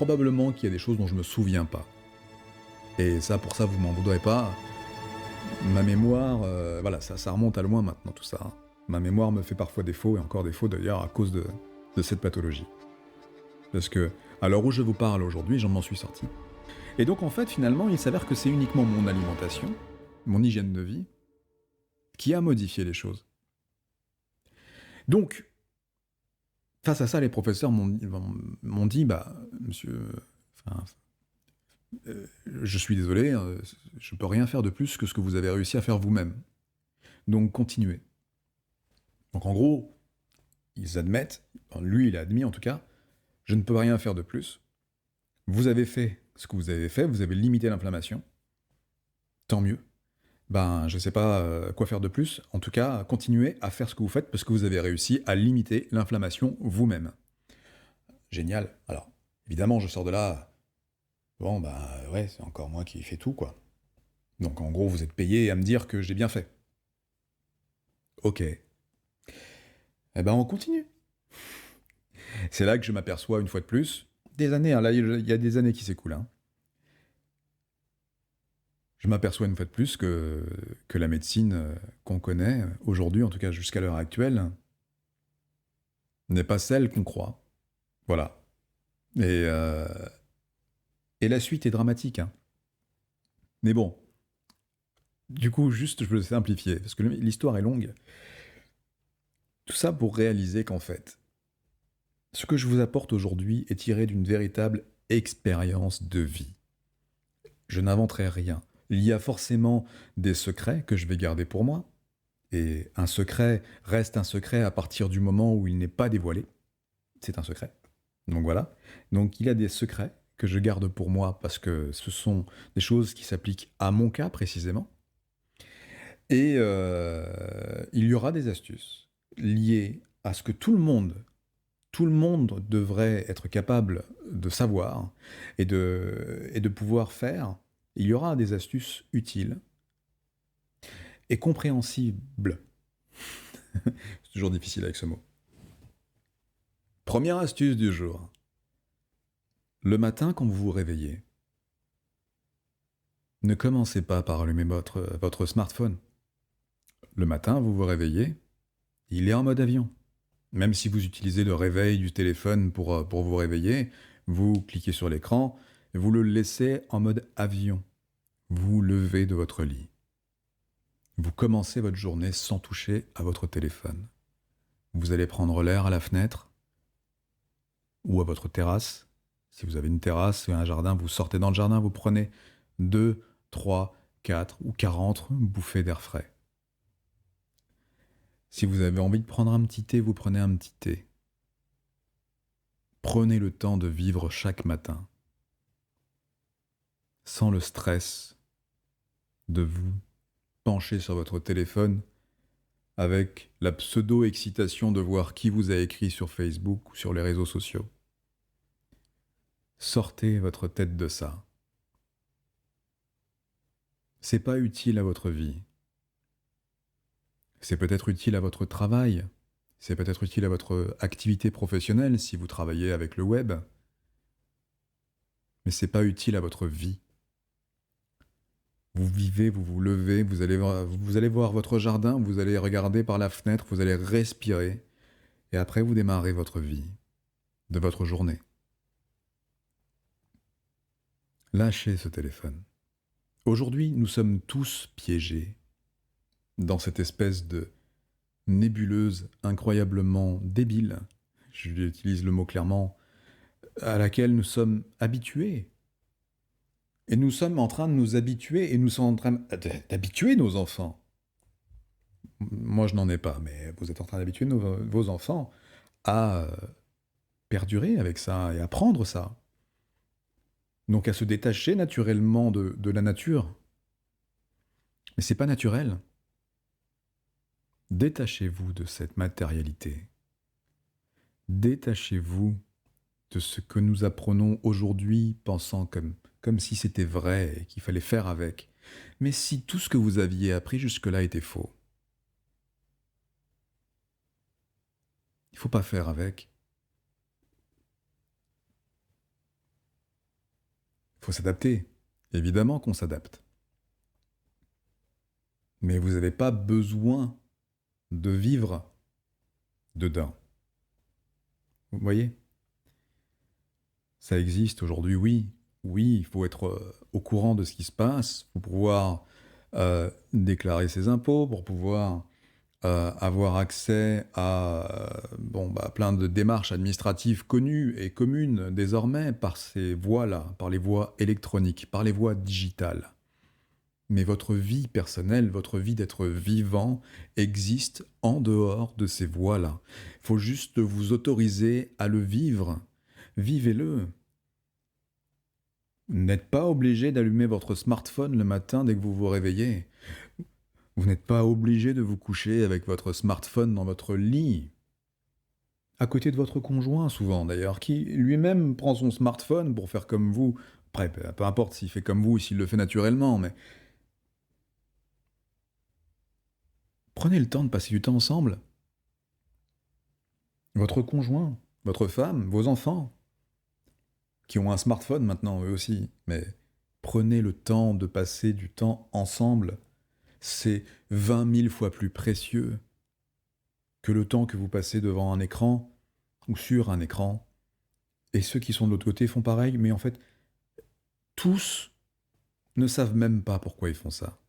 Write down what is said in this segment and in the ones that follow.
probablement qu'il y a des choses dont je me souviens pas. Et ça, pour ça, vous m'en voudrez pas. Ma mémoire, voilà, ça remonte à loin maintenant, tout ça, hein. Ma mémoire me fait parfois défaut, et encore défaut d'ailleurs à cause de cette pathologie. Parce que, à l'heure où je vous parle aujourd'hui, j'en m'en suis sorti. Et donc en fait, finalement, il s'avère que c'est uniquement mon alimentation, mon hygiène de vie, qui a modifié les choses. Donc, face à ça, les professeurs m'ont dit, bah, monsieur, enfin, je suis désolé, je peux rien faire de plus que ce que vous avez réussi à faire vous-même. Donc continuez. Donc en gros, ils admettent, lui il a admis en tout cas, je ne peux rien faire de plus. Vous avez fait ce que vous avez limité l'inflammation. Tant mieux. Ben, je sais pas quoi faire de plus. En tout cas, continuez à faire ce que vous faites parce que vous avez réussi à limiter l'inflammation vous-même. Génial. Alors, évidemment, je sors de là. Bon, bah ouais, c'est encore moi qui fais tout, quoi. Donc en gros, vous êtes payé à me dire que j'ai bien fait. Ok. Eh ben, on continue. C'est là que je m'aperçois une fois de plus. Des années, hein, là, il y a des années qui s'écoulent, hein. Je m'aperçois une fois de plus que la médecine qu'on connaît, aujourd'hui, en tout cas jusqu'à l'heure actuelle, n'est pas celle qu'on croit. Voilà. Et, euh, et la suite est dramatique, hein. Mais bon, du coup, juste, je veux simplifier, parce que l'histoire est longue. Tout ça pour réaliser qu'en fait, ce que je vous apporte aujourd'hui est tiré d'une véritable expérience de vie. Je n'inventerai rien. Il y a forcément des secrets que je vais garder pour moi, et un secret reste un secret à partir du moment où il n'est pas dévoilé. C'est un secret. Donc voilà. Donc il y a des secrets que je garde pour moi parce que ce sont des choses qui s'appliquent à mon cas précisément. Et il y aura des astuces liées à ce que tout le monde devrait être capable de savoir et de pouvoir faire. Il y aura des astuces utiles et compréhensibles. C'est toujours difficile avec ce mot. Première astuce du jour. Le matin, quand vous vous réveillez, ne commencez pas par allumer votre smartphone. Le matin, vous vous réveillez, il est en mode avion. Même si vous utilisez le réveil du téléphone pour vous réveiller, vous cliquez sur l'écran, et vous le laissez en mode avion. Vous levez de votre lit. Vous commencez votre journée sans toucher à votre téléphone. Vous allez prendre l'air à la fenêtre ou à votre terrasse. Si vous avez une terrasse et un jardin, vous sortez dans le jardin, vous prenez 2, 3, 4 ou 40 bouffées d'air frais. Si vous avez envie de prendre un petit thé, vous prenez un petit thé. Prenez le temps de vivre chaque matin, sans le stress de vous pencher sur votre téléphone avec la pseudo-excitation de voir qui vous a écrit sur Facebook ou sur les réseaux sociaux. Sortez votre tête de ça. C'est pas utile à votre vie. C'est peut-être utile à votre travail. C'est peut-être utile à votre activité professionnelle si vous travaillez avec le web. Mais c'est pas utile à votre vie. Vous vivez, vous vous levez, vous allez voir votre jardin, vous allez regarder par la fenêtre, vous allez respirer, et après vous démarrez votre vie, de votre journée. Lâchez ce téléphone. Aujourd'hui, nous sommes tous piégés dans cette espèce de nébuleuse incroyablement débile, j'utilise le mot clairement, à laquelle nous sommes habitués. Et nous sommes en train de nous habituer, et nous sommes en train d'habituer nos enfants. Moi, je n'en ai pas, mais vous êtes en train d'habituer vos enfants à perdurer avec ça et à prendre ça. Donc à se détacher naturellement de la nature. Mais c'est pas naturel. Détachez-vous de cette matérialité. Détachez-vous de ce que nous apprenons aujourd'hui, pensant comme si c'était vrai et qu'il fallait faire avec. Mais si tout ce que vous aviez appris jusque-là était faux, il ne faut pas faire avec. Faut s'adapter. Évidemment qu'on s'adapte. Mais vous n'avez pas besoin de vivre dedans. Vous voyez? Ça existe aujourd'hui, oui. Oui, il faut être au courant de ce qui se passe pour pouvoir déclarer ses impôts, pour pouvoir avoir accès à plein de démarches administratives connues et communes désormais par ces voies-là, par les voies électroniques, par les voies digitales. Mais votre vie personnelle, votre vie d'être vivant existe en dehors de ces voies-là. Il faut juste vous autoriser à le vivre. Vivez-le. Vous n'êtes pas obligé d'allumer votre smartphone le matin dès que vous vous réveillez. Vous n'êtes pas obligé de vous coucher avec votre smartphone dans votre lit. À côté de votre conjoint, souvent d'ailleurs, qui lui-même prend son smartphone pour faire comme vous. Après, peu importe s'il fait comme vous ou s'il le fait naturellement, mais prenez le temps de passer du temps ensemble. Votre conjoint, votre femme, vos enfants, qui ont un smartphone maintenant, eux aussi, mais prenez le temps de passer du temps ensemble. C'est 20 000 fois plus précieux que le temps que vous passez devant un écran ou sur un écran. Et ceux qui sont de l'autre côté font pareil, mais en fait, tous ne savent même pas pourquoi ils font ça.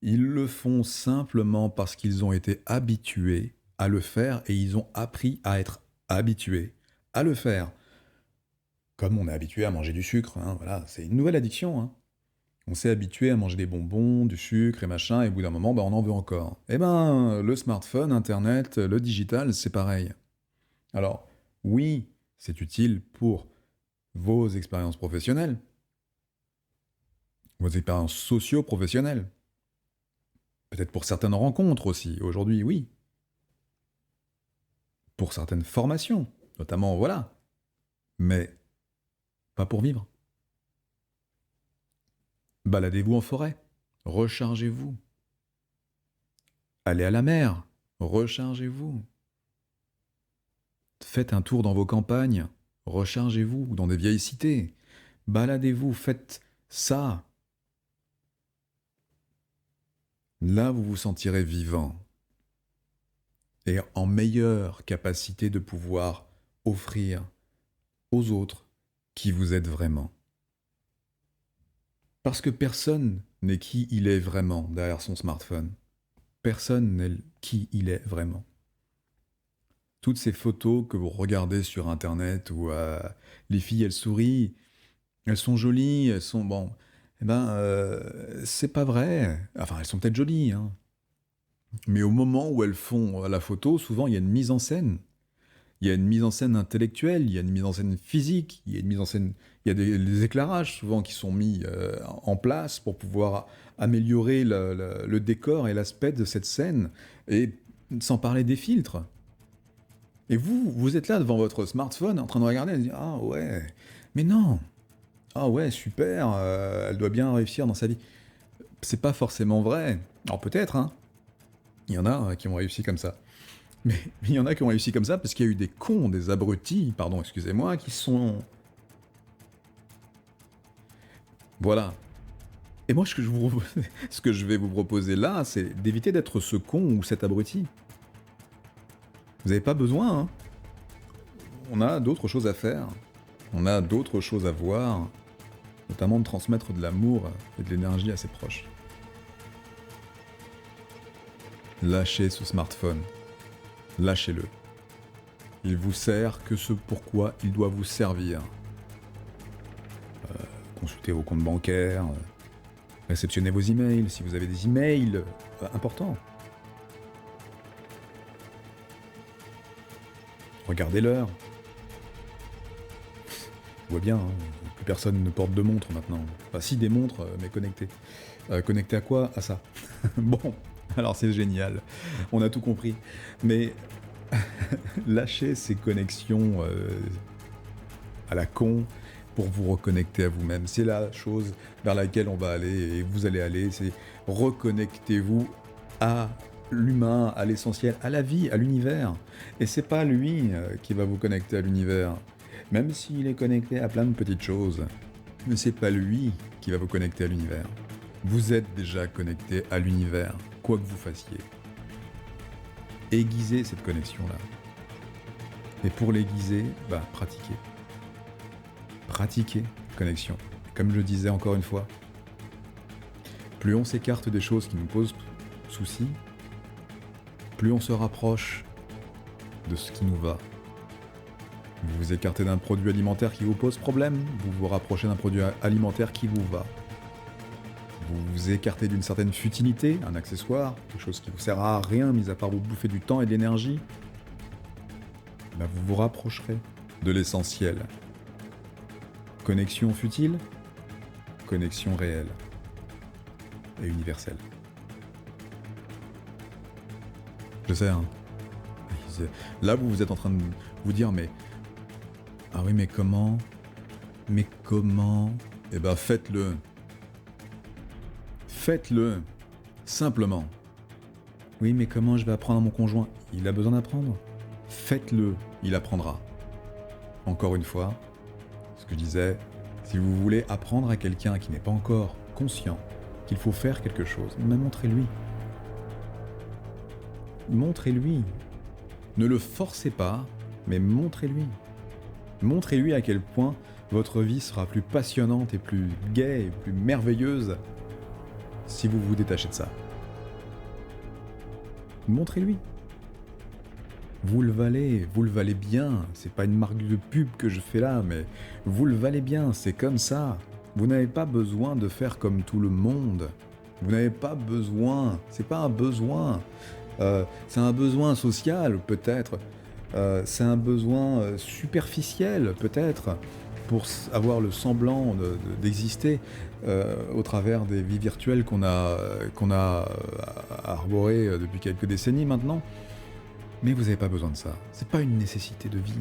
Ils le font simplement parce qu'ils ont été habitués à le faire et ils ont appris à être habitués à le faire. Comme on est habitué à manger du sucre, hein, voilà, c'est une nouvelle addiction. Hein. On s'est habitué à manger des bonbons, du sucre et machin, et au bout d'un moment, on en veut encore. Eh ben, le smartphone, Internet, le digital, c'est pareil. Alors, oui, c'est utile pour vos expériences professionnelles, vos expériences socio-professionnelles, peut-être pour certaines rencontres aussi, aujourd'hui, oui. Pour certaines formations, notamment, voilà. Mais pas pour vivre. Baladez-vous en forêt, rechargez-vous. Allez à la mer, rechargez-vous. Faites un tour dans vos campagnes, rechargez-vous, ou dans des vieilles cités. Baladez-vous, faites ça. Là, vous vous sentirez vivant et en meilleure capacité de pouvoir offrir aux autres qui vous êtes vraiment. Parce que personne n'est qui il est vraiment derrière son smartphone. Personne n'est qui il est vraiment. Toutes ces photos que vous regardez sur Internet où les filles, elles sourient, elles sont jolies, elles sont... Bon, c'est pas vrai. Enfin, elles sont peut-être jolies, hein. Mais au moment où elles font la photo, souvent, il y a une mise en scène. Il y a une mise en scène intellectuelle, il y a une mise en scène physique, il y a une mise en scène... Il y a des éclairages, souvent, qui sont mis en place pour pouvoir améliorer le décor et l'aspect de cette scène, et sans parler des filtres. Et vous êtes là devant votre smartphone en train de regarder et de dire « Ah ouais, mais non, ah ouais, super, elle doit bien réussir dans sa vie. » C'est pas forcément vrai. Alors peut-être, hein. Il y en a qui ont réussi comme ça. Mais il y en a qui ont réussi comme ça parce qu'il y a eu des cons, des abrutis, pardon, excusez-moi, qui sont... Voilà. Et moi, ce que je vais vous proposer là, c'est d'éviter d'être ce con ou cet abruti. Vous n'avez pas besoin, hein. On a d'autres choses à faire. On a d'autres choses à voir. Notamment de transmettre de l'amour et de l'énergie à ses proches. Lâchez ce smartphone. Lâchez-le. Il vous sert que ce pourquoi il doit vous servir. Consultez vos comptes bancaires, réceptionnez vos emails, si vous avez des emails importants. Regardez l'heure. On voit bien, hein, plus personne ne porte de montre maintenant. Enfin, si, des montres, mais connectées. Connectées à quoi? À ça. Bon, alors c'est génial. On a tout compris. Mais lâchez ces connexions à la con pour vous reconnecter à vous-même. C'est la chose vers laquelle on va aller et vous allez aller. C'est reconnectez-vous à l'humain, à l'essentiel, à la vie, à l'univers. Et c'est pas lui qui va vous connecter à l'univers. Même s'il est connecté à plein de petites choses. Mais c'est pas lui qui va vous connecter à l'univers. Vous êtes déjà connecté à l'univers, quoi que vous fassiez. Aiguisez cette connexion-là. Et pour l'aiguiser, pratiquez. Pratiquez connexion. Comme je disais encore une fois, plus on s'écarte des choses qui nous posent souci, plus on se rapproche de ce qui nous va. Vous vous écartez d'un produit alimentaire qui vous pose problème, vous vous rapprochez d'un produit alimentaire qui vous va. Vous vous écartez d'une certaine futilité, un accessoire, quelque chose qui vous sert à rien, mis à part vous bouffer du temps et de l'énergie. Vous vous rapprocherez de l'essentiel. Connexion futile, connexion réelle et universelle. Je sais, hein. Là, vous êtes en train de vous dire, ah oui, mais comment? Mais comment? Eh ben, faites-le. Faites-le. Simplement. Oui, mais comment je vais apprendre à mon conjoint? Il a besoin d'apprendre. Faites-le, il apprendra. Encore une fois, ce que je disais, si vous voulez apprendre à quelqu'un qui n'est pas encore conscient qu'il faut faire quelque chose, montrez-lui. Montrez-lui. Ne le forcez pas, mais montrez-lui. Montrez-lui à quel point votre vie sera plus passionnante et plus gaie et plus merveilleuse si vous vous détachez de ça. Montrez-lui. Vous le valez bien. C'est pas une marque de pub que je fais là, mais vous le valez bien, c'est comme ça. Vous n'avez pas besoin de faire comme tout le monde. Vous n'avez pas besoin, c'est pas un besoin. C'est un besoin social, peut-être. C'est un besoin superficiel, peut-être, pour avoir le semblant d'exister au travers des vies virtuelles qu'on a arborées depuis quelques décennies maintenant. Mais vous n'avez pas besoin de ça. C'est pas une nécessité de vie.